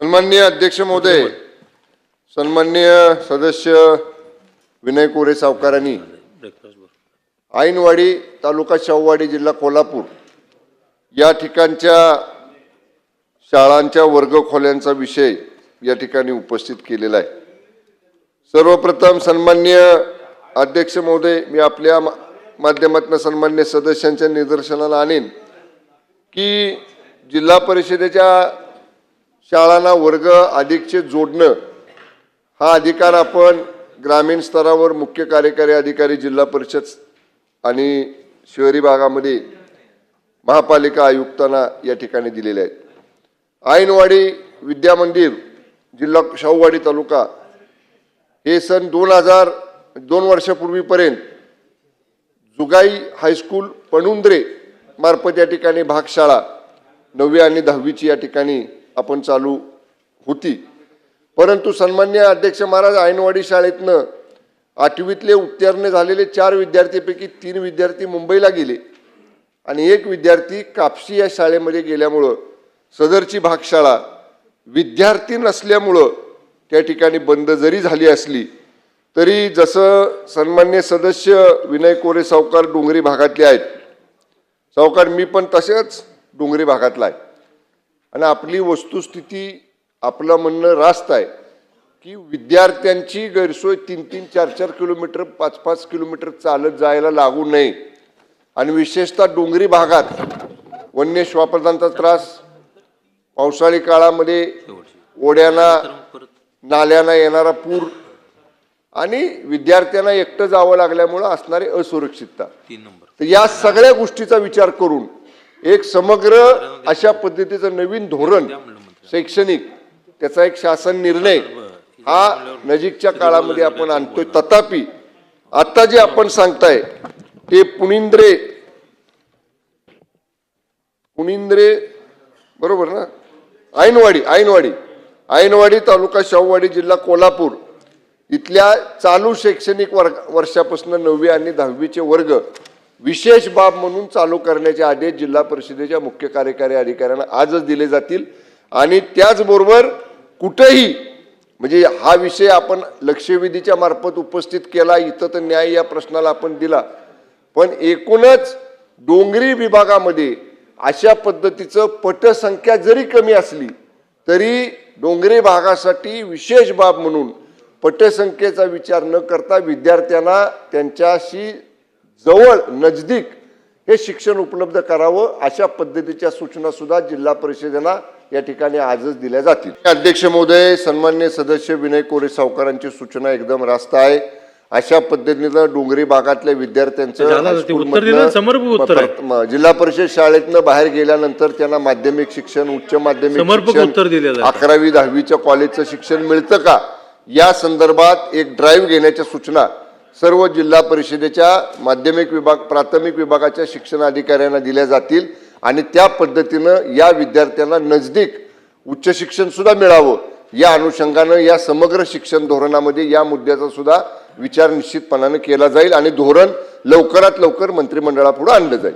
सन्माननीय अध्यक्ष महोदय, सन्माननीय सदस्य विनय कोरे सावकारांनी ऐनवाडी तालुका शाहूवाडी जिल्हा कोल्हापूर या ठिकाणच्या शाळांच्या वर्गखोल्यांचा विषय या ठिकाणी उपस्थित केलेला आहे। सर्वप्रथम सन्माननीय अध्यक्ष महोदय, मी आपल्या माध्यमातून सन्माननीय सदस्यांच्या निदर्शनाला आणेन की जिल्हा परिषदेच्या शाळांना वर्ग अधिकचे जोडणं हा अधिकार आपण ग्रामीण स्तरावर मुख्य कार्यकारी अधिकारी जिल्हा परिषद आणि शहरी भागामध्ये महापालिका आयुक्तांना या ठिकाणी दिलेले आहेत। ऐनवाडी विद्या मंदिर जिल्हा शाहूवाडी तालुका हे सन 2 वर्षापूर्वीपर्यंत जुगाई हायस्कूल पणुंद्रे मार्फत या ठिकाणी भागशाळा 9वी आणि 10वीची या ठिकाणी आपण चालू होती। परंतु सन्माननीय अध्यक्ष महाराज, ऐनवाडी शाळेतनं 8वीतले उत्तीर्ण झालेले 4 विद्यार्थ्यांपैकी 3 विद्यार्थी मुंबईला गेले आणि 1 विद्यार्थी कापशी या शाळेमध्ये गेल्यामुळं सदरची भागशाळा विद्यार्थी नसल्यामुळं त्या ठिकाणी बंद जरी झाली असली तरी जसं सन्माननीय सदस्य विनय कोरे सावकार डोंगरी भागातले आहेत, सावकार मी पण तसेच डोंगरी भागातला आहे आणि आपली वस्तुस्थिती आपलं म्हणणं रास्त आहे की विद्यार्थ्यांची गैरसोय 3-3, 4-4 किलोमीटर 5-5 किलोमीटर चालत जायला लागू नये आणि विशेषतः डोंगरी भागात वन्य श्वापदांचा त्रास, पावसाळी काळामध्ये ओढ्यांना नाल्यांना येणारा पूर आणि विद्यार्थ्यांना एकटं जावं लागल्यामुळं असणारी असुरक्षितता, तर या सगळ्या गोष्टीचा विचार करून एक समग्र अशा पद्धतीचं नवीन धोरण शैक्षणिक त्याचा एक शासन निर्णय हा नजीकच्या काळामध्ये आपण आणतोय। तथापि आता जे आपण सांगताय ते पुणिंद्रे बरोबर ना, ऐनवाडी तालुका शाहूवाडी जिल्हा कोल्हापूर इथल्या चालू शैक्षणिक वर्षापासून 9वी आणि 10वीचे वर्ग विशेष बाब म्हणून चालू करण्याचे आदेश जिल्हा परिषदेच्या मुख्य कार्यकारी अधिकाऱ्यांना आजच दिले जातील आणि त्याचबरोबर कुठेही म्हणजे हा विषय आपण लक्षवेधीच्या मार्फत उपस्थित केला, इथं तर न्याय या प्रश्नाला आपण दिला, पण एकूणच डोंगरी विभागामध्ये अशा पद्धतीचं पटसंख्या जरी कमी असली तरी डोंगरी भागासाठी विशेष बाब म्हणून पटसंख्येचा विचार न करता विद्यार्थ्यांना त्यांच्याशी जवळ नजदीक हे शिक्षण उपलब्ध करावं अशा पद्धतीच्या सूचना सुद्धा जिल्हा परिषदेला या ठिकाणी आजच दिल्या जातील। अध्यक्ष महोदय, सन्माननीय सदस्य विनय कोरे सावकारांची सूचना एकदम रास्त आहे। अशा पद्धतीनं डोंगरी भागातल्या विद्यार्थ्यांचं जिल्हा परिषद शाळेतनं बाहेर गेल्यानंतर त्यांना माध्यमिक शिक्षण, उच्च माध्यमिक शिक्षण, 11वी 10वीच्या कॉलेजचं शिक्षण मिळतं का या संदर्भात एक ड्राईव्ह घेण्याच्या सूचना सर्व जिल्हा परिषदेच्या माध्यमिक विभाग प्राथमिक विभागाच्या शिक्षण अधिकाऱ्यांना दिल्या जातील आणि त्या पद्धतीनं या विद्यार्थ्यांना नजदीक उच्च शिक्षण सुद्धा मिळावं या अनुषंगानं या समग्र शिक्षण धोरणामध्ये या मुद्द्याचा सुद्धा विचार निश्चितपणाने केला जाईल आणि धोरण लवकरात लवकर मंत्रिमंडळापुढे आणलं जाईल।